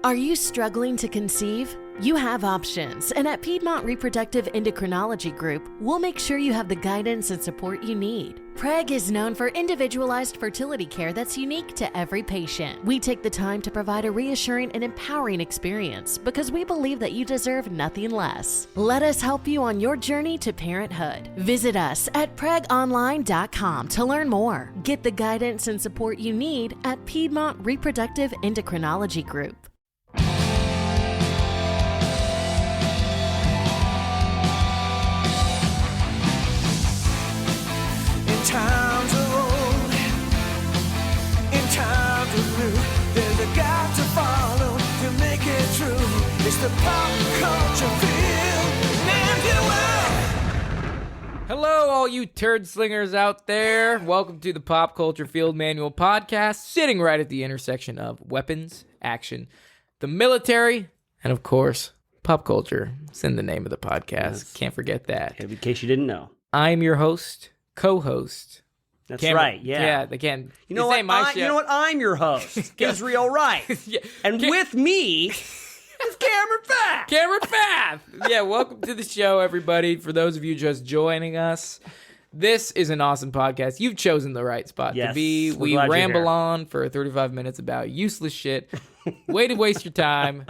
Are you struggling to conceive? You have options, and at Piedmont Reproductive Endocrinology Group, we'll make sure you have the guidance and support you need. PREG is known for individualized fertility care that's unique to every patient. We take the time to provide a reassuring and empowering experience because we believe that you deserve nothing less. Let us help you on your journey to parenthood. Visit us at pregonline.com to learn more. Get the guidance and support you need at Piedmont Reproductive Endocrinology Group. Times are old, in times of new, there's a God to follow to make it true. It's the pop culture field, and you will. Hello, all you turd slingers out there. Welcome to the Pop Culture Field Manual podcast, sitting right at the intersection of weapons, action, the military, and of course, pop culture. It's in the name of the podcast. Yes. Can't forget that. In case you didn't know. I'm your host, co-host. That's Cameron, right, yeah. Yeah, they can. You know what? I'm your host, Israel Wright. Yeah. And with me is Cameron Fath. Cameron Fath! Yeah, welcome to the show, everybody. For those of you just joining us, this is an awesome podcast. You've chosen the right spot to be. We're We glad you're ramble here. on for 35 minutes about useless shit. Way to waste your time.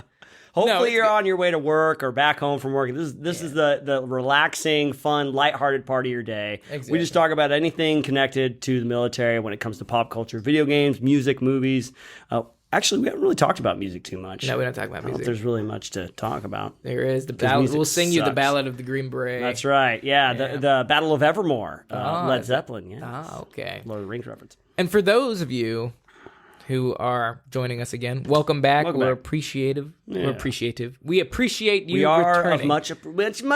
Hopefully it's you're good. on your way to work or back home from work. This is the relaxing, fun, lighthearted part of your day. Exactly. We just talk about anything connected to the military when it comes to pop culture, video games, music, movies. Actually, we haven't really talked about music too much. No, we don't talk about I don't know if music. there's really much to talk about. There is the ballad. music We'll sing you the sucks. Ballad of the Green Beret. That's right. Yeah, Yeah. The Battle of Evermore, Ah, Led Zeppelin. Yeah, Ah, okay. Lord of the Rings reference. And for those of you who are joining us again, welcome back. Welcome We're back. appreciative. Yeah. We're appreciative. We appreciate you We are returning. much appreciative.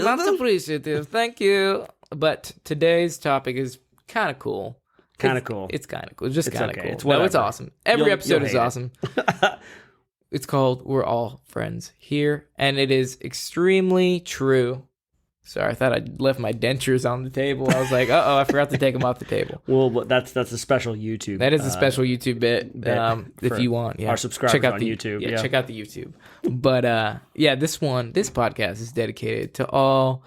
Lots appreciative. Thank you. But today's topic is kind of cool. Kinda cool. It's kind of cool. Just It's kind of okay. cool. It's No, it's whatever. awesome. Every You'll episode is hate it. awesome. It's called We're All Friends Here, and it is extremely true. Sorry, I thought I left my dentures on the table. I was like, uh-oh, I forgot to take them off the table. Well, that's a special YouTube. That is a special YouTube bit, if for you want. Yeah. our subscribers check out on the, YouTube, Yeah, yeah. check out the YouTube. But yeah, this podcast is dedicated to all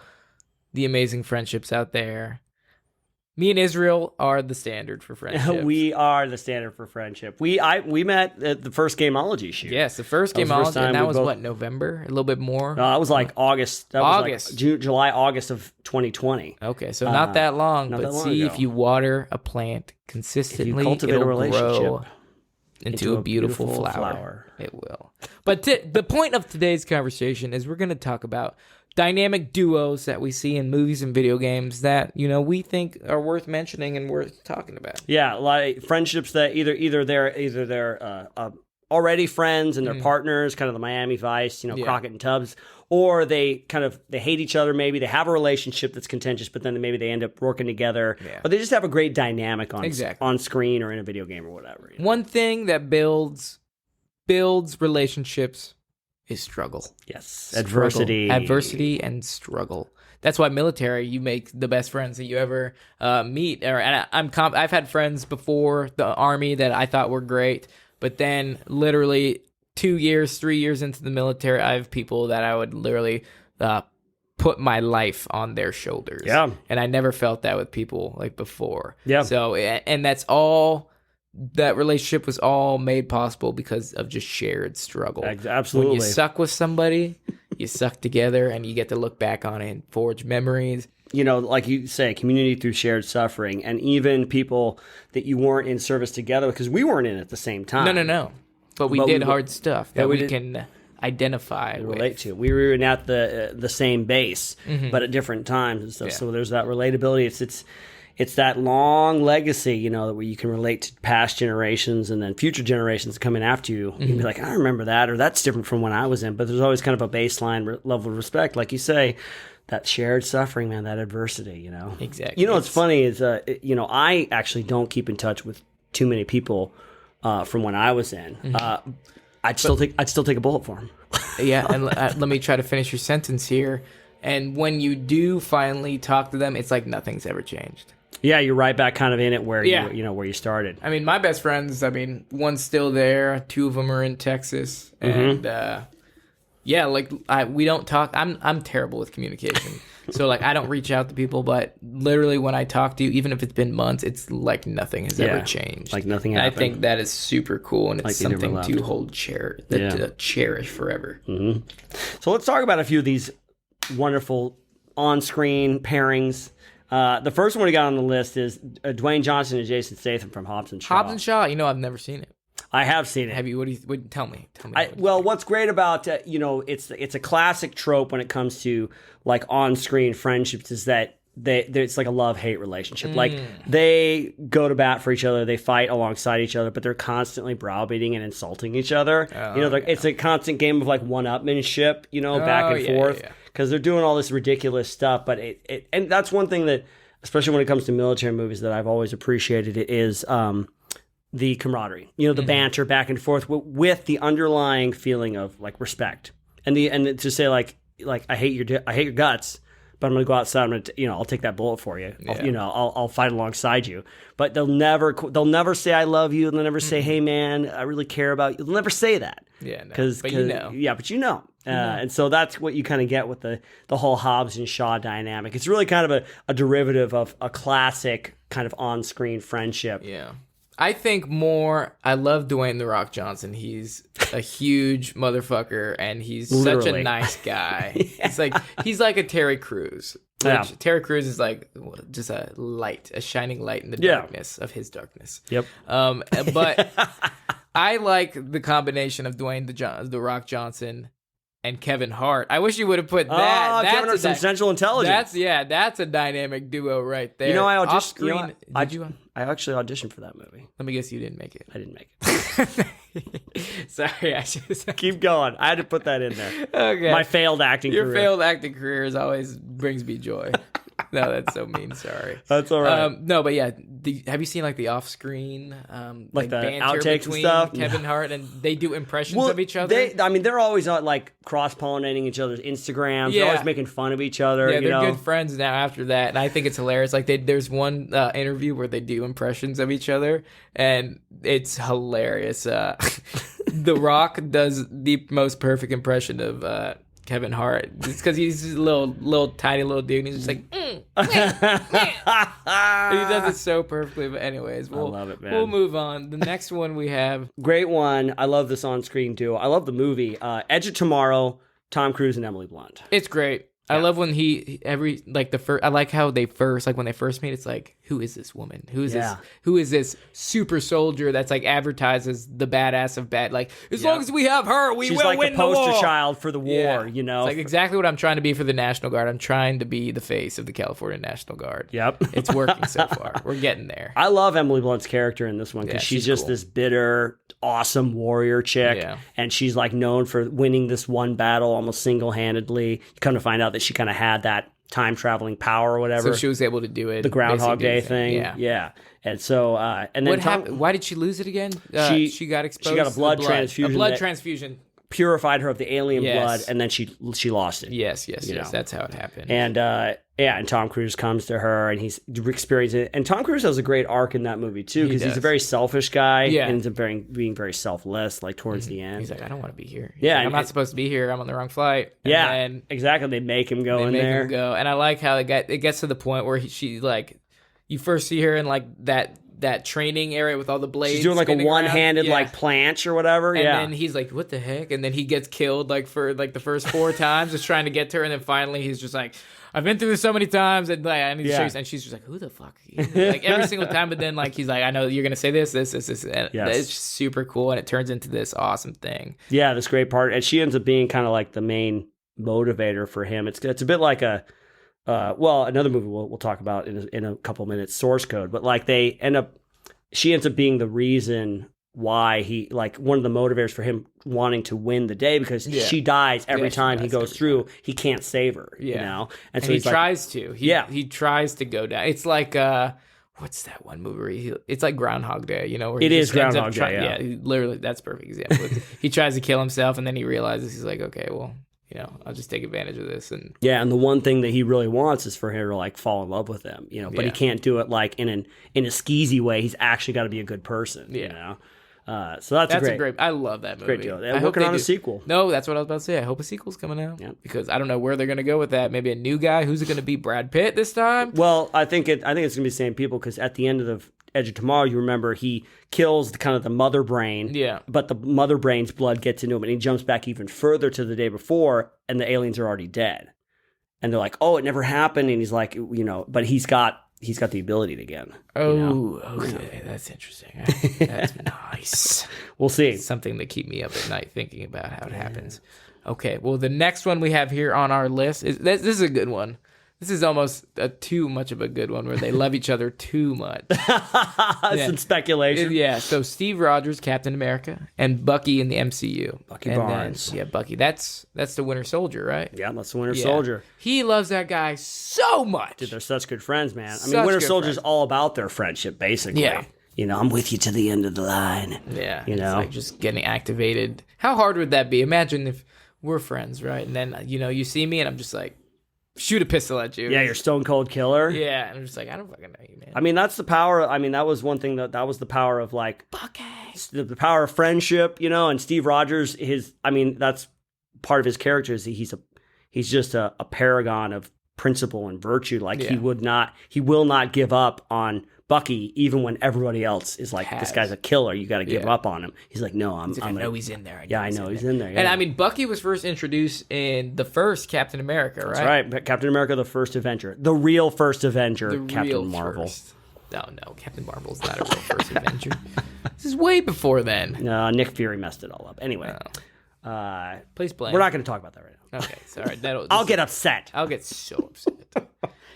the amazing friendships out there. Me and Israel are the standard for friendship. We are the standard for friendship. We met at the first Gameology shoot. Yes, the first That was the first Gameology, time and that we was both- what, November? A little bit more? That was like August. That was August. like July, August of 2020. Okay, so not that long, not but that long see, ago. if you water a plant consistently, cultivate a it'll relationship grow into a beautiful flower. flower. It will. But the point of today's conversation is we're going to talk about dynamic duos that we see in movies and video games that, we think are worth mentioning and worth talking about. Yeah, like friendships that either they're already friends and they're partners, kind of the Miami Vice, Yeah. Crockett and Tubbs, or they hate each other. Maybe they have a relationship that's contentious, but then maybe they end up working together, Yeah. or they just have a great dynamic Exactly. on screen or in a video game or whatever. One thing that builds relationships is struggle. Yes, Struggle. Adversity and struggle. That's why military, you make the best friends that you ever meet. I've had friends before the Army that I thought were great, but then literally 2 years, 3 years into the military, I have people that I would literally put my life on their shoulders. Yeah. And I never felt that with people like before. Yeah. So, and that's all. That relationship was all made possible because of just shared struggle. Absolutely. When you suck with somebody, you suck together and you get to look back on it and forge memories. Like you say, community through shared suffering, and even people that you weren't in service together, because we weren't in at the same time. No. But we But did we- hard stuff that we we did- can identify with. relate to. We were at the same base, but at different times and stuff. Yeah. So there's that relatability. It's that long legacy, where you can relate to past generations and then future generations coming after you. You can be like, I remember that, or that's different from when I was in. But there's always kind of a baseline level of respect, like you say, that shared suffering, man, that adversity. Exactly. What's funny is, I actually don't keep in touch with too many people from when I was in. I'd still take a bullet for them. Yeah, and let me try to finish your sentence here. And when you do finally talk to them, it's like nothing's ever changed. Yeah, you're right back kind of in it where Yeah. where you started. I mean, my best friends, I mean, one's still there, two of them are in Texas, and yeah, like we don't talk. I'm terrible with communication, so like I don't reach out to people. But literally, when I talk to you, even if it's been months, it's like nothing has ever changed. Like nothing And happened. I think that is super cool, and it's Like you never something to left. hold cherish forever. So let's talk about a few of these wonderful on-screen pairings. The first one we got on the list is Dwayne Johnson and Jason Statham from Hobbs and Shaw. Hobbs and Shaw, I've never seen it. I have seen it. Have you? Tell me. Well, what's great about it's a classic trope when it comes to like on-screen friendships is that it's like a love-hate relationship. Like they go to bat for each other, they fight alongside each other, but they're constantly browbeating and insulting each other. It's a constant game of like one-upmanship, back and forth because they're doing all this ridiculous stuff. But and that's one thing that, especially when it comes to military movies, that I've always appreciated. It is the camaraderie, the banter back and forth with the underlying feeling of like respect and to say like I hate your guts, but I'm gonna go outside. I'll take that bullet for you. I'll fight alongside you. But they'll never say I love you. They'll never say, hey man, I really care about you. They'll never say that. Yeah, no. But you know. And so that's what you kind of get with the whole Hobbs and Shaw dynamic. It's really kind of a derivative of a classic kind of on-screen friendship. Yeah. I think I love Dwayne The Rock Johnson. He's a huge motherfucker, and he's such Literally. a nice guy. He's like a Terry Crews. Yeah. Terry Crews is like just a shining light in the darkness of his darkness. Yep. But I like the combination of Dwayne The Rock Johnson and Kevin Hart. I wish you would have put that. Kevin Hart's some Central Intelligence. That's a dynamic duo right there. I auditioned. Off-screen, did you? I actually auditioned for that movie. Let me guess, you didn't make it. I didn't make it. Sorry, I just Keep going. I had to put that in there. okay. My failed acting Your career. failed acting career always brings me joy. No, that's so mean. Sorry. That's all right. No, but yeah, have you seen like the off-screen, like the banter outtakes and between stuff? Kevin Hart and they do impressions of each other? They're always like cross-pollinating each other's Instagrams. They're Yeah. always making fun of each other. Yeah, they're good friends now after that, and I think it's hilarious. Like there's one interview where they do impressions of each other, and it's hilarious. The Rock does the most perfect impression of Kevin Hart. It's because he's a little tiny little dude, and he's just like, and he does it so perfectly. But anyways, I love it, man. We'll move on. The next one we have. Great one. I love this on-screen duo. I love the movie Edge of Tomorrow. Tom Cruise and Emily Blunt. It's great. I love when I like how they first, like when they first meet, it's like, who is this woman? Who is this super soldier that's like advertises the badass of bad? Like, as long as we have her, we She's will like win the poster war. child for the war, Yeah. It's like exactly what I'm trying to be for the National Guard. I'm trying to be the face of the California National Guard. Yep. It's working so far. We're getting there. I love Emily Blunt's character in this one because Yeah, she's she's just cool. this bitter, awesome warrior chick. Yeah. And she's like known for winning this one battle almost single-handedly. You come to find out that she kind of had that time traveling power or whatever. So she was able to do it. The Groundhog basically Day thing. Yeah. And so, and then What happened? Why did she lose it again? She got exposed. She got a to blood the transfusion. A blood that transfusion. purified her of the alien Yes. blood, and then she lost it. Yes. know. That's how it happened. And and Tom Cruise comes to her, and he's experiencing it. And Tom Cruise has a great arc in that movie too, because he's a does. very selfish guy. Yeah. and ends up being very selfless, like towards the end. He's like, I don't want to be here. He's Yeah, like, I'm and- not supposed to be here. I'm on the wrong flight. And Yeah, then exactly. They make him go they in make there. him go, and I like how it gets to the point where she like, you first see her in like that training area with all the blades. She's doing like a spinning around. one-handed Yeah. like planche or whatever. And yeah, then he's like, what the heck? And then he gets killed like for like the first 4 times just trying to get to her. And then finally he's just like, I've been through this so many times. And like, I need to show you. And she's just like, who the fuck are you? Like every single time. But then like, he's like, I know you're going to say this. And Yes. it's super cool. And it turns into this awesome thing. yeah, this great part, and she ends up being kind of like the main motivator for him. It's a bit like another movie we'll talk about in a couple minutes, Source Code. But like she ends up being the reason why he, like, one of the motivators for him wanting to win the day, because she dies every time he goes through. He can't save her, you know? And so he he's like, tries to. He tries to go down. It's like, what's that one movie? Where it's like Groundhog Day, you know? Where It he is just ends up Groundhog Day, yeah. literally, that's a perfect example. He tries to kill himself, and then he realizes, he's like, okay, well, I'll just take advantage of this. And Yeah, and the one thing that he really wants is for her to like fall in love with him, but he Yeah. can't do it like in a skeezy way. He's actually got to be a good person, So that's that's a great. I love that movie. great deal. They're I hope working they on a do. sequel. No, that's what I was about to say. I hope a sequel's coming out. Yeah. Because I don't know where they're going to go with that. Maybe a new guy. Who's it going to be? Brad Pitt this time? Well, I think it's gonna be the same people because at the end of the Edge of Tomorrow, you remember he kills the mother brain. Yeah. But the mother brain's blood gets into him, and he jumps back even further to the day before, and the aliens are already dead. And they're like, "Oh, it never happened." And he's like, but he's got the ability again. Oh, okay. That's interesting. That's nice. We'll see. Something to keep me up at night thinking about how it happens. Okay, well, the next one we have here on our list is this is a good one. This is almost too much of a good one where they love each other too much. Some speculation. Yeah, so Steve Rogers, Captain America, and Bucky in the MCU. Bucky And Barnes. Then, Bucky. That's the Winter Soldier, right? Yeah, that's the Winter Yeah. Soldier. He loves that guy so much. Dude, they're such good friends, man. I Such mean, Winter good Soldier's friends. all about their friendship, basically. Yeah. I'm with you to the end of the line. Yeah, You it's know? like just getting activated. How hard would that be? Imagine if we're friends, right? And then you see me, and I'm just like, shoot a pistol at you. Yeah, you're Stone Cold Killer. Yeah, and I'm just like, I don't fucking know you, man. I mean, that's the power. I mean, that was one thing that was the power of like Bucky. the power of friendship, and Steve Rogers, that's part of his character is he's just a paragon of principle and virtue. Like Yeah. he will not give up on Bucky, even when everybody else is like, this guy's a killer. You got to give Yeah. up on him. He's like, no, I know he's in there. I know he's in there. And yeah. I mean, Bucky was first introduced in the first Captain America, right? That's right. But Captain America, the first Avenger, the real first Avenger, The Captain real Marvel. First. No, Captain Marvel's not a real first Avenger. This is way before then. No, Nick Fury messed it all up. Anyway, Please blame. we're not going to talk about that right now. Okay, sorry. I'll get upset. I'll get so upset.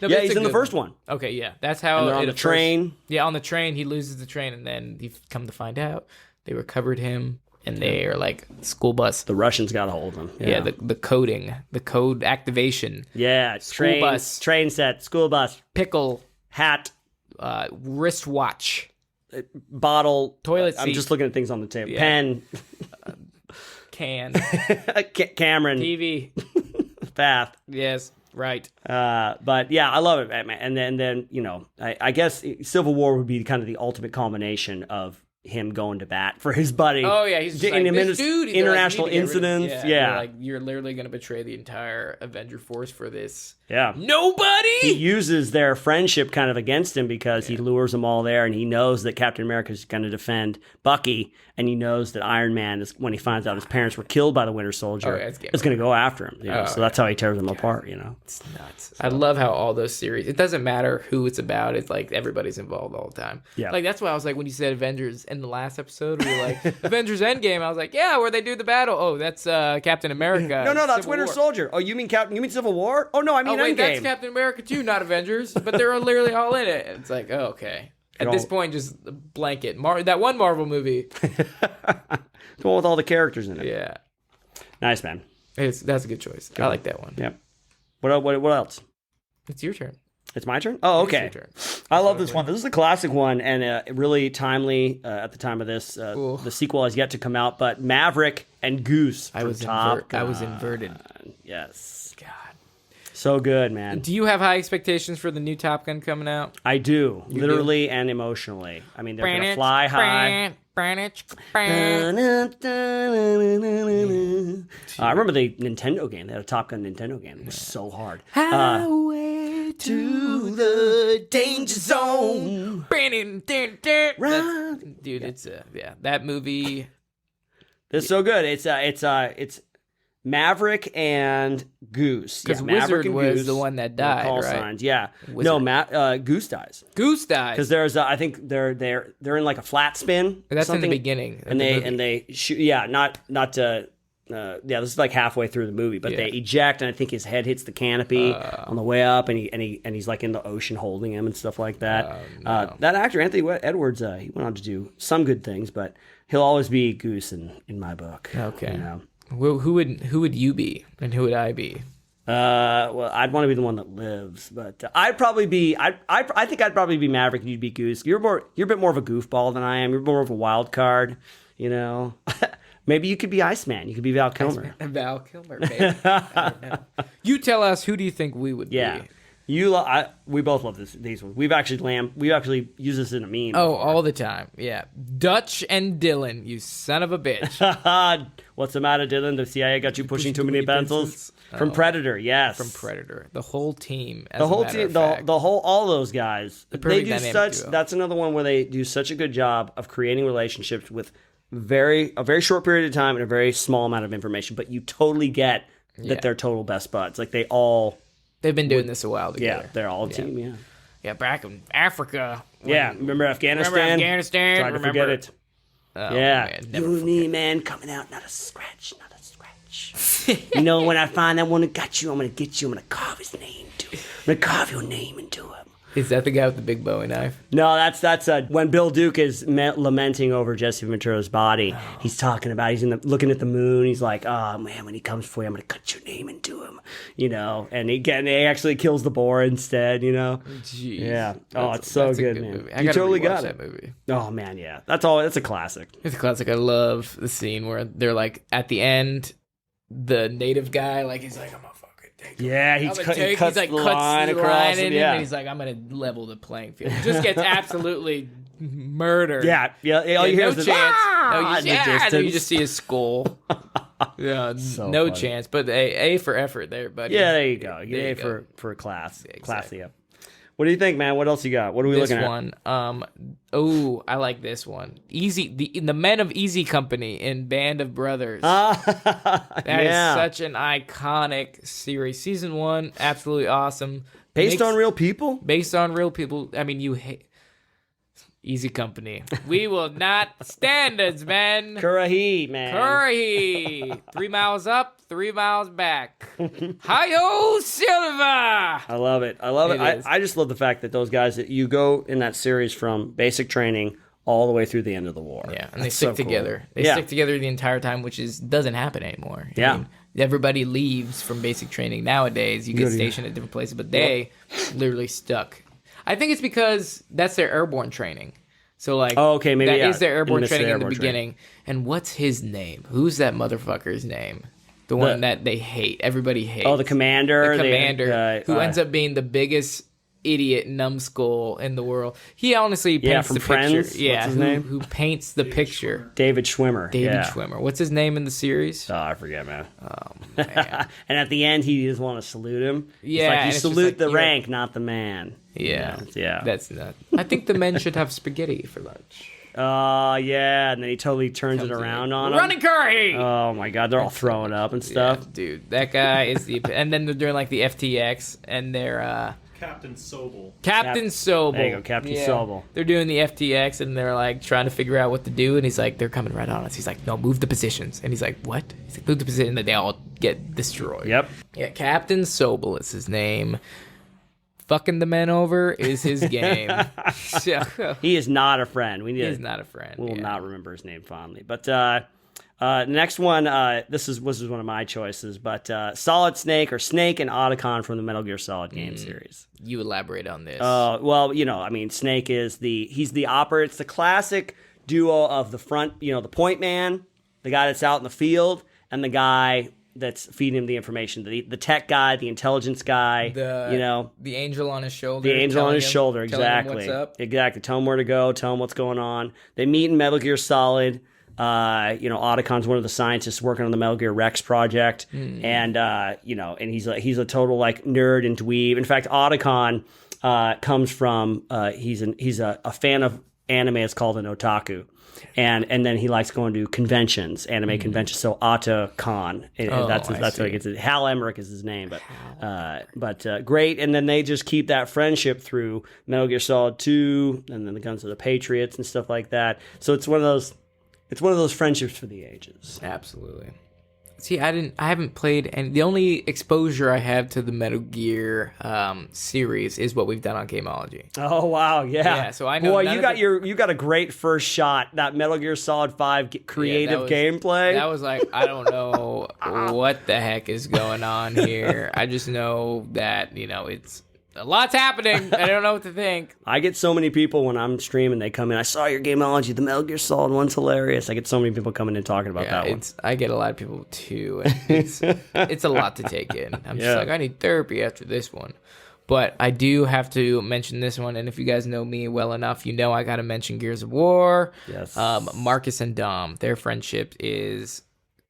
No, but Yeah, it's he's a in the good first one. Okay, yeah, that's how. And they're on the train. Yeah, on the train, he loses the train, and then he come to find out they recovered him, and they are like school bus. The Russians got a hold of him. Yeah, the coding, the code activation, Yeah, train bus. train set, school bus, pickle, hat, wristwatch, bottle, Toilet I'm seat. just looking at things on the table. Yeah. Pen, can, Cameron, TV. bath. Yes, right. But yeah, I love it, man. And then I guess Civil War would be kind of the ultimate culmination of him going to bat for his buddy. Oh yeah, he's just in like, this dude. international they're like, "We need to get rid of-" incidents. they're Yeah, like you're literally going to betray the entire Avenger force for this. yeah. Nobody. He uses their friendship kind of against him because he lures them all there, and he knows that Captain America is going to defend Bucky, and he knows that Iron Man is, when he finds out his parents were killed by the Winter Soldier, it's is going to go after him. Oh, So that's how he tears them apart. It's nuts. I love how all those series. It doesn't matter who it's about. It's like everybody's involved all the time. Yeah. Like that's why I was like when you said Avengers in the last episode, we were like Avengers Endgame. I was like, yeah, where they do the battle. Oh, that's Captain America. No, that's Civil Winter War. Soldier. Oh, you mean Civil War? Oh no, I Oh mean wait, that's Endgame. Captain America too, not Avengers. But they're literally all in it. It's like, oh, okay. At all- this point, just blanket. That one Marvel movie. The one with all the characters in it. Yeah, Nice, man. that's a good choice. I like that one. Yep. What else? It's your turn. It's my turn? Oh, It's your okay. turn. I love this one. This is a classic one and really timely at the time of this. Cool. The sequel has yet to come out, but Maverick and Goose. I from was Top I was Gun. inverted. Yes. God. So good, man. Do you have high expectations for the new Top Gun coming out? I do, literally and emotionally. I mean, they're going to fly high. I remember the Nintendo game. They had a Top Gun Nintendo game. It was so hard. Highway To the danger zone. Dude, it's that movie. It's so good. It's Maverick and Goose. Because Maverick Wizard and was Goose the one that were died, call right? signs. Yeah. Wizard. No, Goose dies Goose dies. because there's I think they're in like a flat spin. or That's in the something. beginning. and they shoot. Yeah, not this is like halfway through the movie, but Yeah. they eject, and I think his head hits the canopy on the way up, and he's like in the ocean holding him and stuff like that. That actor Anthony Edwards, he went on to do some good things, but he'll always be Goose in my book. Okay. You know? Who would you be, and who would I be? Well, I'd want to be the one that lives, but I'd probably be. I think I'd probably be Maverick, and you'd be Goose. You're a bit more of a goofball than I am. You're more of a wild card, you know. Maybe you could be Iceman. You could be Val Kilmer. Val Kilmer, maybe. I don't know. You tell us, who do you think we would Yeah. be? We both love these ones. We've actually used this in a meme. Oh, before. all the time. Yeah. Dutch and Dylan, you son of a bitch. What's the matter, Dylan? The CIA got you pushing too many pencils? From Predator, yes. From Predator. The whole team. As The a whole matter team, of fact. the whole, all those guys. They perfect do dynamic such. duo. That's another one where they do such a good job of creating relationships with a very short period of time and a very small amount of information. But you totally get that they're total best buds. Like They've been doing this a while together. yeah, they're all a team. Yeah, Yeah, back in Africa. yeah. Remember Afghanistan? Remember Afghanistan? Tried to forget it. Oh, Yeah, man, never you and me, man, coming out, not a scratch, not a scratch. You know, when I find that one that got you, I'm gonna get you. I'm gonna carve his name into it. I'm gonna carve your name into him. Is that the guy with the big Bowie knife? No, that's when Bill Duke is lamenting over Jesse Ventura's body. He's talking about looking at the moon. He's like, "Oh man, when he comes for you, I'm gonna cut your name into him." You know, and he actually kills the boar instead. You know, Jeez. yeah. Oh, it's so that's a good, man. movie. I You gotta totally rewatch got that it. movie. Oh man, yeah. That's a classic. It's a classic. I love the scene where they're like at the end, the native guy he's like, "I'm gonna fucking take him." Yeah, He's like, cuts the line in him, and he's like, "I'm gonna level the playing field." Just gets absolutely murdered. Yeah. All you hear no is chance. this, No, in the and then you distance. just see his skull. Yeah, no funny. chance. But A for effort there, buddy. Yeah, there you go. There Yeah, you go. for class. Exactly. Classy up. What do you think, man? What else you got? What are we This looking at? one, I like this one. The Men of Easy Company in Band of Brothers. That is such an iconic series. Season 1, absolutely awesome. Based on real people? Based on real people. I mean, you hate Easy Company. We will not standards, man. Kurahi, man. Curry. 3 miles up, 3 miles back. Hi-yo, Silva. I love it. I love it. It is. I just love the fact that those guys that you go in that series from basic training all the way through the end of the war. Yeah, and they That's stick so cool. together. They Yeah. stick together the entire time, which doesn't happen anymore. I Yeah. mean, everybody leaves from basic training nowadays. You get stationed at different places, but they literally stuck. I think it's because that's their airborne training. So Oh, okay, maybe, that yeah. is their airborne Missed the training in the airborne beginning. And what's his name? Who's that motherfucker's name? The one that they hate. Everybody hates. Oh, the commander. The commander who ends up being the biggest idiot numbskull in the world. He honestly paints from the Friends? picture. Yeah, What's his name? who paints the picture. David Schwimmer. David yeah. Schwimmer. What's his name in the series? Oh, I forget, man. Man. And at the end, he just want to salute him. Yeah, It's like and you it's just salute like, the you're- rank, not the man. Yeah. Yeah. That's not. I think the men should have spaghetti for lunch. Yeah, and then he totally turns it around on him. Running curry! Oh my god, they're all throwing up and stuff. Yeah, dude, that guy is the. And then they're doing like the FTX, and they're Captain Sobel. Captain Sobel. There you go, Captain Sobel. They're doing the FTX, and they're like trying to figure out what to do. And he's like, they're coming right on us. He's like, no, move the positions. And he's like, what? He's like, move the position. And they all get destroyed. Yep. Yeah, Captain Sobel is his name. Fucking the men over is his game. So, He is not a friend. We need he's to, not a friend. we will yeah. not remember his name fondly. But next one, this is one of my choices. But Solid Snake or Snake and Otacon from the Metal Gear Solid game series. You elaborate on this. Well, I mean, Snake is he's the operator. It's the classic duo of the front, the point man, the guy that's out in the field, and the guy that's feeding him the information. The tech guy, the intelligence guy, the angel on his shoulder. the angel on telling his him- shoulder. telling him Exactly. what's up. Exactly. Tell him where to go. Tell him what's going on. They meet in Metal Gear Solid. Otacon's one of the scientists working on the Metal Gear Rex project, and and he's a total nerd and dweeb. In fact, Otacon comes from he's a fan of anime. It's called an otaku. And then he likes going to conventions, anime conventions. So Otacon, that's I what he gets it. Hal Emmerich is his name, but great. And then they just keep that friendship through Metal Gear Solid 2, and then the Guns of the Patriots and stuff like that. So it's one of those. It's one of those friendships for the ages. Absolutely. See, I haven't played, and the only exposure I have to the Metal Gear series is what we've done on Gameology. Oh wow, yeah. Yeah, so I know Boy, none you of got it- you got a great first shot. That Metal Gear Solid 5 creative was- gameplay. That was like, I don't know what the heck is going on here. I just know that, it's a lot's happening. I don't know what to think. I get so many people when I'm streaming, they come in, I saw your Gameology, the Metal Gear Solid one's hilarious. I get so many people coming in talking about that one. I get a lot of people too. And it's a lot to take in. I'm just like, I need therapy after this one. But I do have to mention this one, and if you guys know me well enough, you know I got to mention Gears of War. Yes. Marcus and Dom, their friendship is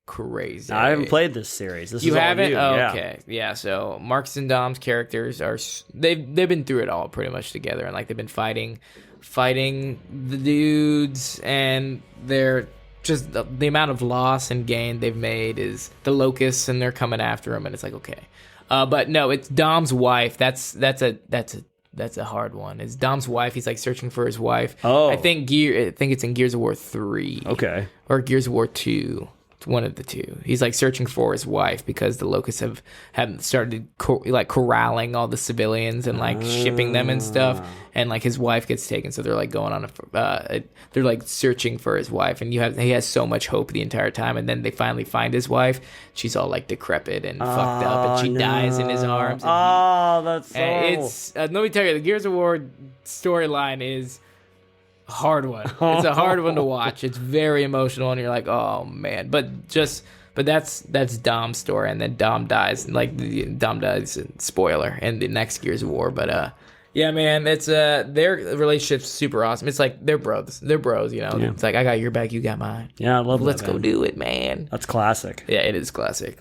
crazy. Now, I haven't played this series. This You is all haven't? new. Oh, Yeah. okay. Yeah, so Marcus and Dom's characters they've been through it all pretty much together, and like they've been fighting the dudes, and they're just the amount of loss and gain they've made is the locusts, and they're coming after him, and it's like, okay. But no, it's Dom's wife. That's a hard one. It's Dom's wife. He's like searching for his wife. Oh. I think it's in Gears of War 3. Okay. Or Gears of War 2. It's one of the two. He's like searching for his wife because the locusts have started corralling all the civilians and like shipping them and stuff. And like his wife gets taken, so they're like going on they're like searching for his wife, and he has so much hope the entire time, and then they finally find his wife. She's all like decrepit and fucked up, and she dies in his arms. And That's so... it's let me tell you, the Gears of War storyline is a hard one. It's a hard one to watch. It's very emotional, and you're like, oh man. But that's Dom's story, and then Dom dies. Dom dies. Spoiler in the next Gears of War. But yeah, man, it's their relationship's super awesome. It's like they're bros. They're bros, you know. Yeah. It's like I got your back, you got mine. Yeah, I love Let's that, go man. do it, man. That's classic. Yeah, it is classic.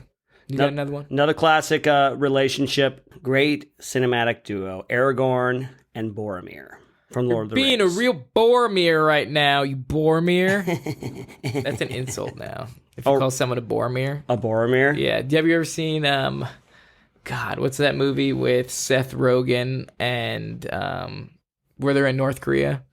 You got another one? Another classic relationship. Great cinematic duo. Aragorn and Boromir from Lord of the Rings. Being a real Boromir right now, you Boromir. That's an insult now. If you call someone a Boromir. A Boromir? Yeah. Have you ever seen God, what's that movie with Seth Rogen and where they're in North Korea?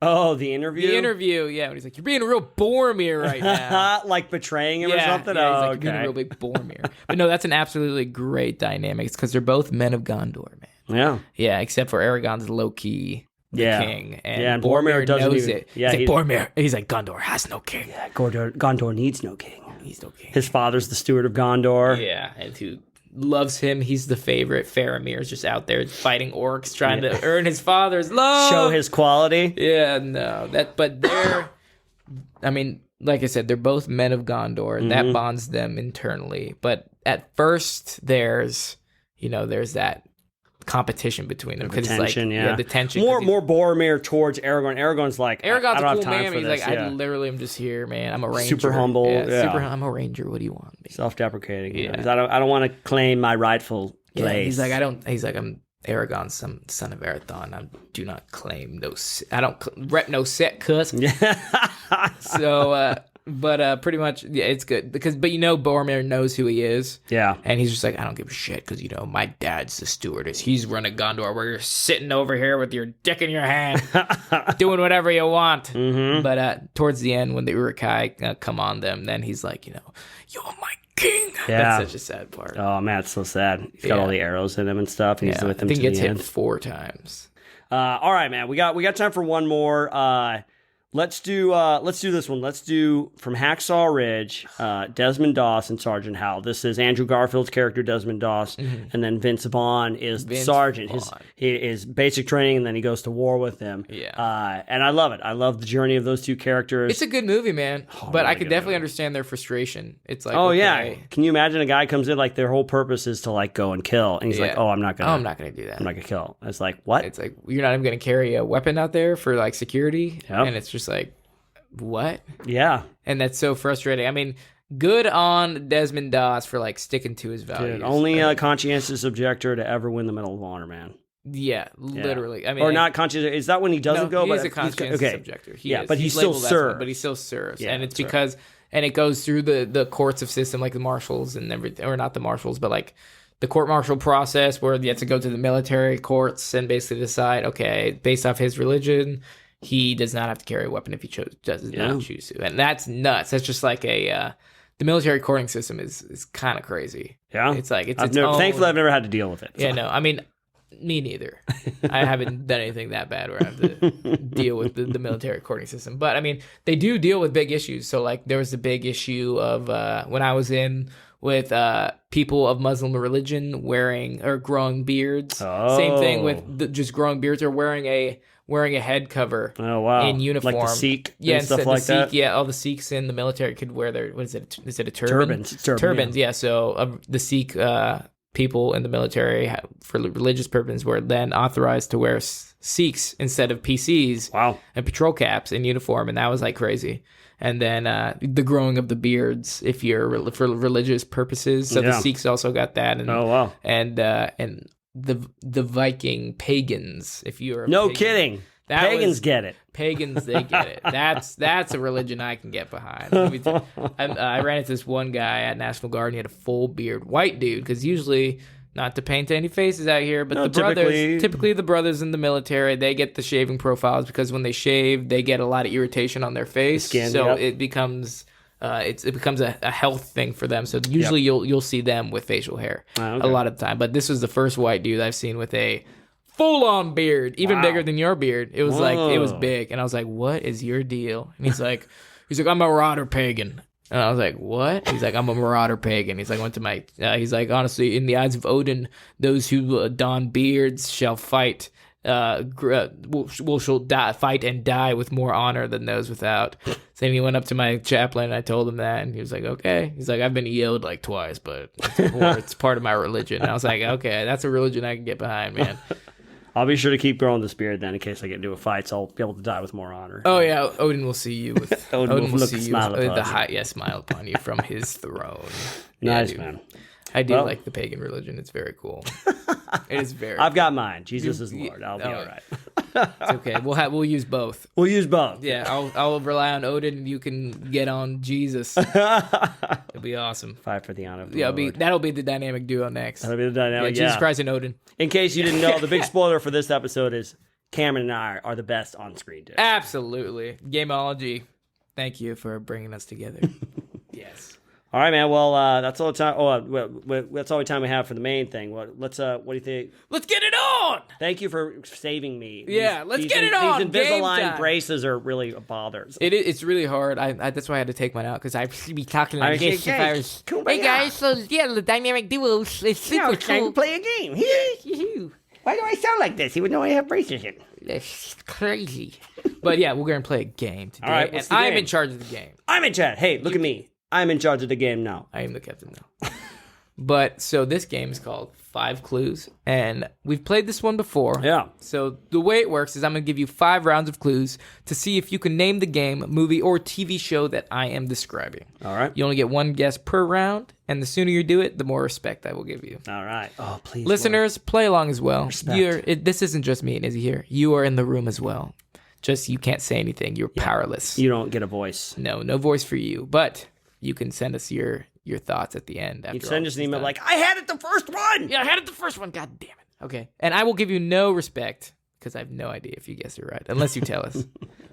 Oh, The Interview? The Interview, yeah. When he's like, you're being a real Boromir right now. Like betraying him or Yeah, something? yeah, he's Oh, like, you're being a okay. real big Boromir. But no, that's an absolutely great dynamic. It's because they're both men of Gondor, man. Yeah. Yeah, except for Aragorn's and king. Yeah, and Boromir doesn't knows even- it. yeah, he's like, Boromir. He's like, Gondor has no king. Yeah, Gondor needs no king. He's no king. His father's the steward of Gondor. Yeah, and who loves him. He's the favorite. Faramir's just out there fighting orcs, trying to earn his father's love. Show his quality. Yeah, no. But they're, I mean, like I said, they're both men of Gondor, and that bonds them internally. But at first, there's that competition between them. The 'cause it's like, tension, yeah. the tension. More 'cause he's- Boromir towards Aragorn. Aragorn's like, Aragorn's I don't a have cool time man. for He's this. like, yeah. I literally am just here, man. I'm a ranger. Super humble, yeah. I'm a ranger. What do you want? Man? Self-deprecating. Yeah. He's, I don't want to claim my rightful Yeah, place. he's like, I'm Aragorn, son of Arathon. I do not claim I don't rep no set cuss. So, but pretty much, yeah, it's good but Boromir knows who he is. Yeah. And he's just like, I don't give a shit because my dad's the stewardess. He's running Gondor where you're sitting over here with your dick in your hand, doing whatever you want. Mm-hmm. But towards the end, when the Uruk-hai come on them, then he's like, you're my king. Yeah. That's such a sad part. Oh man, it's so sad. He's got all the arrows in him and stuff, and he's with them I think to he gets the hit end. 4 times. All right, man. We got time for one more. Let's do this one. Let's do from Hacksaw Ridge, Desmond Doss and Sergeant Howell. This is Andrew Garfield's character, Desmond Doss, and then Vince Vaughn is the sergeant. He is basic training, and then he goes to war with them. Yeah. And I love it. I love the journey of those two characters. It's a good movie, man. But I could good definitely movie. understand their frustration. It's like, Oh okay, yeah. Can you imagine a guy comes in like their whole purpose is to like go and kill, and he's like, Yeah. "Oh, I'm not gonna do that. I'm not gonna kill." It's like, what? It's like, you're not even going to carry a weapon out there for like security. Yep. And it's just like, what? Yeah. And that's so frustrating. I mean, good on Desmond Doss for like sticking to his values. Dude, only a conscientious objector to ever win the Medal of Honor, man. Yeah, literally. I mean, Or not conscientious. Is that when he doesn't go? He is but a conscientious okay. objector. He Yeah, is. but he He's still labeled as serves. one, but he still serves, Yeah, and it's that's right. because and it goes through the courts of system, like the marshals and everything, or not the marshals, but like the court martial process, where you have to go to the military courts and basically decide, okay, based off his religion, he does not have to carry a weapon if he does not choose to, and that's nuts. That's just like the military courting system is kind of crazy. Yeah, it's like it's Thankfully, I've never had to deal with it. Yeah, no, I mean, Me neither. I haven't done anything that bad where I have to deal with the military courting system. But I mean, they do deal with big issues. So like there was the big issue of when I was in with people of Muslim religion wearing or growing beards. Oh. Same thing with just growing beards or wearing a head cover. Oh wow! In uniform, like the Sikh, yeah, and stuff the like Sikh, that. yeah. All the Sikhs in the military could wear their what is it? Is it a turban? Turbans. It's turban, Turbans, yeah. So the Sikh people in the military, for religious purposes, were then authorized to wear Sikhs instead of PCs. Wow. And patrol caps in uniform, and that was like crazy. And then the growing of the beards, if you're for religious purposes. So the Sikhs also got that. And, oh wow! And the Viking pagans, if you're No pagan, kidding. Pagans get it. Pagans, they get it. That's a religion I can get behind. I ran into this one guy at National Guard. And he had a full beard, white dude. Because usually, not to paint any faces out here, but No, the brothers, typically the brothers in the military, they get the shaving profiles because when they shave, they get a lot of irritation on their face. Skin, so yep. it becomes it becomes a health thing for them. So usually you'll see them with facial hair a lot of the time. But this was the first white dude I've seen with a full-on beard, even bigger than your beard. It was like, it was big. And I was like, what is your deal? And he's like, I'm a marauder pagan. And I was like, what? He's like, I'm a marauder pagan. He's like, he's like, honestly, in the eyes of Odin, those who don beards shall fight, shall fight and die with more honor than those without. So then he went up to my chaplain and I told him that, and he was like, okay. He's like, I've been EO'd like twice, but it's part of my religion. And I was like, okay, that's a religion I can get behind, man. I'll be sure to keep growing this beard then in case I get into a fight, so I'll be able to die with more honor. Oh yeah, Odin will see you with Odin will see you smile with smile upon you from his throne. Nice, yeah, man. I do like the pagan religion. It's very cool. It is very. I've got mine. Jesus is Lord. I'll be all right. It's okay. We'll use both. We'll use both. Yeah, I'll rely on Odin, and you can get on Jesus. It'll be awesome. Fight for the honor of the Lord. That'll be the dynamic duo next. That'll be the dynamic. Jesus Christ and Odin. In case you didn't know, the big spoiler for this episode is Cameron and I are the best on-screen dudes. Absolutely, Gameology. Thank you for bringing us together. Yes. All right, man. Well, that's all the time. That's all the time we have for the main thing. What do you think? Let's get it on. Thank you for saving me. Let's get it on. These Invisalign braces are really a bother. It's really hard. That's why I had to take mine out because I should be talking like this. Hey guys, so yeah, the dynamic duo is super cool. Play a game. Why do I sound like this? Even though I have braces in. That's crazy. But yeah, we're gonna play a game today. All right, what's the I'm game? in charge of the game. I'm in charge. Hey, look at me. I'm in charge of the game now. I am the captain now. But so this game is called 5 Clues, and we've played this one before. Yeah. So the way it works is I'm going to give you 5 rounds of clues to see if you can name the game, movie, or TV show that I am describing. All right. You only get 1 guess per round, and the sooner you do it, the more respect I will give you. All right. Oh, please. Listeners, play along as well. Respect. This isn't just me and Izzy here. You are in the room as well. Just you can't say anything. You're powerless. You don't get a voice. No voice for you. But you can send us your thoughts at the end. You send us an email like, I had it the first one. Yeah, I had it the first one. God damn it. Okay. And I will give you no respect because I have no idea if you guess it right, unless you tell us.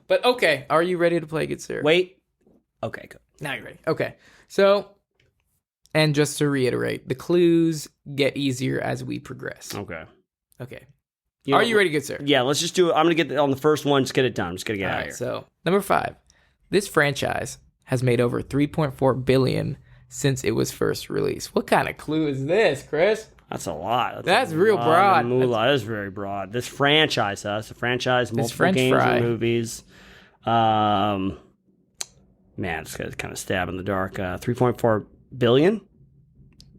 But okay, are you ready to play, good sir? Wait. Okay, good. Now you're ready. Okay. So, and just to reiterate, the clues get easier as we progress. Okay. Okay. You Are you ready, good sir? Yeah, let's just do it. I'm going to get on the first one. Just get it done. Just got to get out of here. So, number 5. This franchise has made over $3.4 billion since it was first released. What kind of clue is this, Chris? That's a lot. That's real broad. That is very broad. This franchise, it's a franchise, multiple French games fry. and movies. Man, it's kind of stab in the dark. 3.4 billion?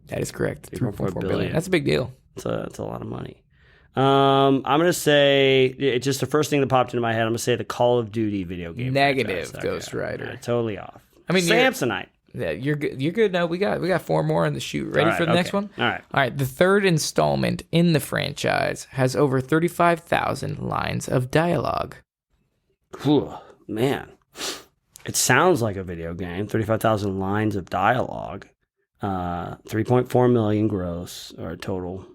That is correct. 3.4 billion. That's a big deal. That's a lot of money. I'm going to say, just the first thing that popped into my head, I'm going to say the Call of Duty video game. Negative, franchise. Ghost Rider. Yeah, totally off. I mean, Samsonite. Yeah, you're good. You're good. No, we got 4 more in the chute. Ready for the next one? All right. All right. The third installment in the franchise has over 35,000 lines of dialogue. Whew, man. It sounds like a video game. 35,000 lines of dialogue. 3.4 million gross or total.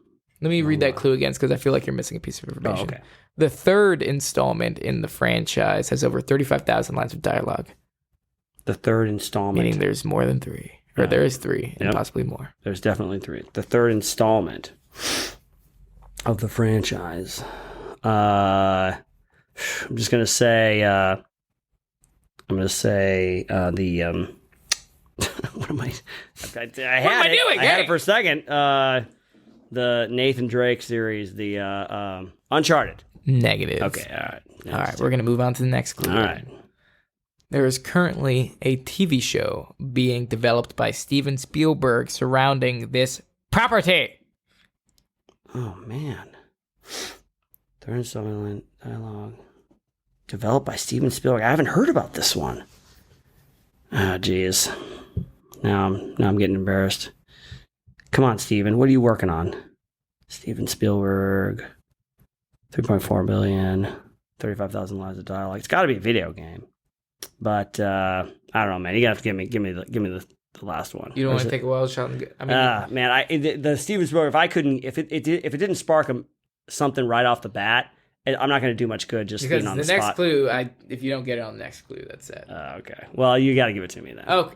Let me read that clue again because I feel like you're missing a piece of information. Oh, okay. The third installment in the franchise has over 35,000 lines of dialogue. The third installment. Meaning there's more than 3. Or there is 3 and possibly more. There's definitely 3. The third installment. of the franchise. I'm just gonna say. I'm gonna say the. What am I? I had am I it. doing? I had Hey! it for a second. The Nathan Drake series, the Uncharted. Negative. Okay, all right. All right, we're going to move on to the next clue. All right. There is currently a TV show being developed by Steven Spielberg surrounding this property. Oh man. Third installment dialogue developed by Steven Spielberg. I haven't heard about this one. Ah, geez. Now I'm getting embarrassed. Come on, Steven. What are you working on? Steven Spielberg. 3.4 billion. 35,000 lines of dialogue. It's got to be a video game. But I don't know, man. You gotta have to give me the last one. You don't want to take a wild shot? Man, the Steven Spielberg. If it didn't spark something right off the bat, I'm not going to do much good just because being on the next spot. clue, if you don't get it on the next clue, that's it. Okay. Well, you got to give it to me then. Okay.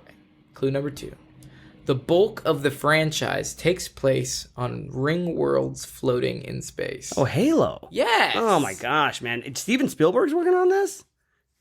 Clue number 2. The bulk of the franchise takes place on ring worlds floating in space. Oh, Halo. Yes. Oh my gosh, man! Steven Spielberg's working on this.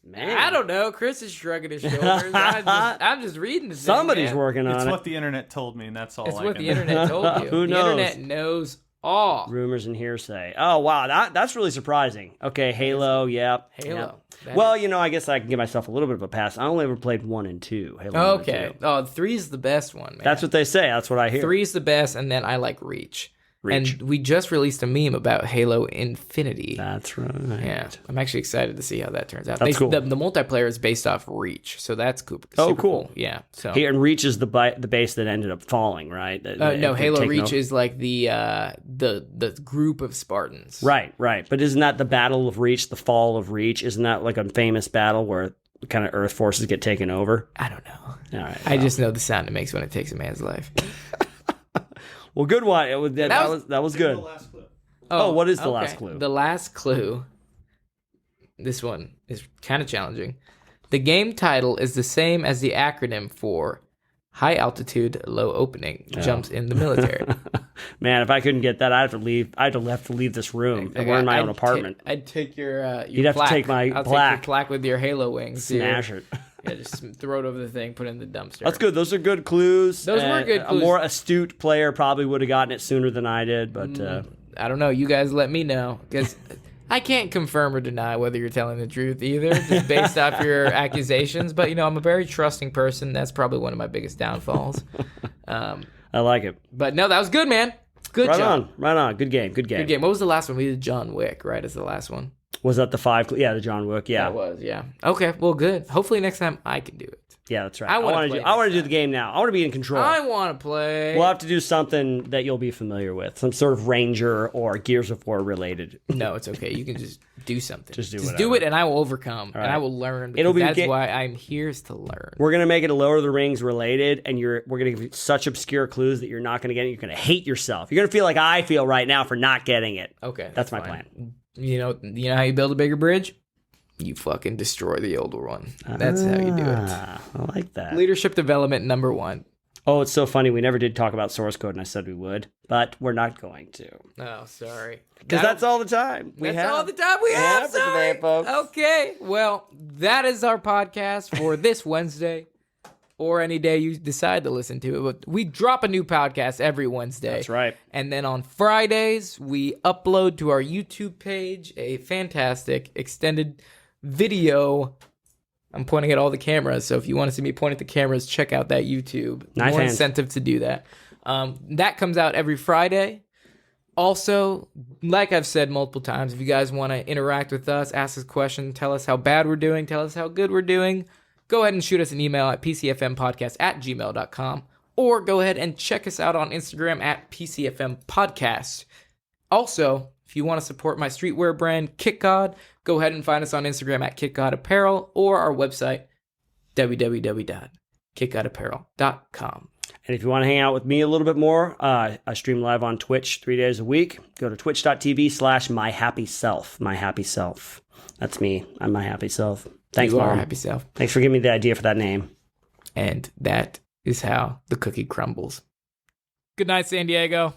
Man, I don't know. Chris is shrugging his shoulders. I'm just reading the thing, Somebody's man. working on It's it. what the internet told me, and that's all. It's I what can the internet told you. Who The knows? internet knows all. Rumors and hearsay. Oh wow, that's really surprising. Okay, Halo. Yep. Halo. Yep. That Well, is- I guess I can give myself a little bit of a pass. I only ever played 1 and 2. Halo 1 and Okay. 2. Oh, 3's the best one, man. That's what they say. That's what I hear. 3's the best, and then I like Reach. Reach. And we just released a meme about Halo Infinity. That's right. Yeah, I'm actually excited to see how that turns out. That's cool. The multiplayer is based off Reach, so that's cool. Oh, super cool. Yeah. So Here and Reach is the base that ended up falling, right? no, Halo Reach is like the group of Spartans. Right. But isn't that the Battle of Reach, the Fall of Reach? Isn't that like a famous battle where kind of Earth forces get taken over? I don't know. All right. I just know the sound it makes when it takes a man's life. Well, good one. That was good. Oh, what is the last clue? The last clue. This one is kind of challenging. The game title is the same as the acronym for High Altitude, Low Opening, Jumps in the Military. Man, if I couldn't get that, I'd have to leave this room. We're in my own apartment. I'd take your You'd have to plaque. take my I'll plaque. take your plaque with your Halo wings. Smash it. Yeah, just throw it over the thing, put it in the dumpster. That's good. Those are good clues. Those were good A clues. more astute player probably would have gotten it sooner than I did, but I don't know. You guys let me know, because I can't confirm or deny whether you're telling the truth either, just based off your accusations. But, I'm a very trusting person. That's probably one of my biggest downfalls. I like it. But no, that was good, man. Good job. Right on. Good game. Good game. What was the last one? We did John Wick, right? As the last one. Was that the 5? Yeah, the John Wick. Yeah. That was, yeah. Okay, well, good. Hopefully next time I can do it. Yeah, that's right. I I wanna want play to do. I want next to do the game now. I want to be in control. I want to play. We'll have to do something that you'll be familiar with, some sort of Ranger or Gears of War related. No, it's okay. You can just do something. Just do do whatever. it, and I will overcome, and right. I will learn. It'll be That's ga- why I'm here is to learn. We're gonna make it a Lord of the Rings related, and we're gonna give you such obscure clues that you're not gonna get it. You're gonna hate yourself. You're gonna feel like I feel right now for not getting it. Okay, That's my fine. plan. You know how you build a bigger bridge? You fucking destroy the older one. That's how you do it. I like that. Leadership development number 1. Oh, it's so funny. We never did talk about source code, and I said we would, but we're not going to Oh, sorry. because that's all the time we That's have. all the time we have. for today, Sorry. folks. Okay, well, that is our podcast for this Wednesday, or any day you decide to listen to it. But we drop a new podcast every Wednesday. That's right. And then on Fridays, we upload to our YouTube page a fantastic extended video. I'm pointing at all the cameras, so if you want to see me point at the cameras, check out that YouTube. Nice More hands. incentive to do that. That comes out every Friday. Also, like I've said multiple times, if you guys want to interact with us, ask us a question, tell us how bad we're doing, tell us how good we're doing, go ahead and shoot us an email at pcfmpodcast@gmail.com, or go ahead and check us out on Instagram at pcfmpodcast. Also, if you want to support my streetwear brand, KitGod, go ahead and find us on Instagram at KitGod Apparel, or our website, www.kitgodapparel.com. And if you want to hang out with me a little bit more, I stream live on Twitch 3 days a week. Go to twitch.tv/myhappyself. My happy self. That's me. I'm my happy self. Thanks, You are Mom. happy self. Thanks for giving me the idea for that name. And that is how the cookie crumbles. Good night, San Diego.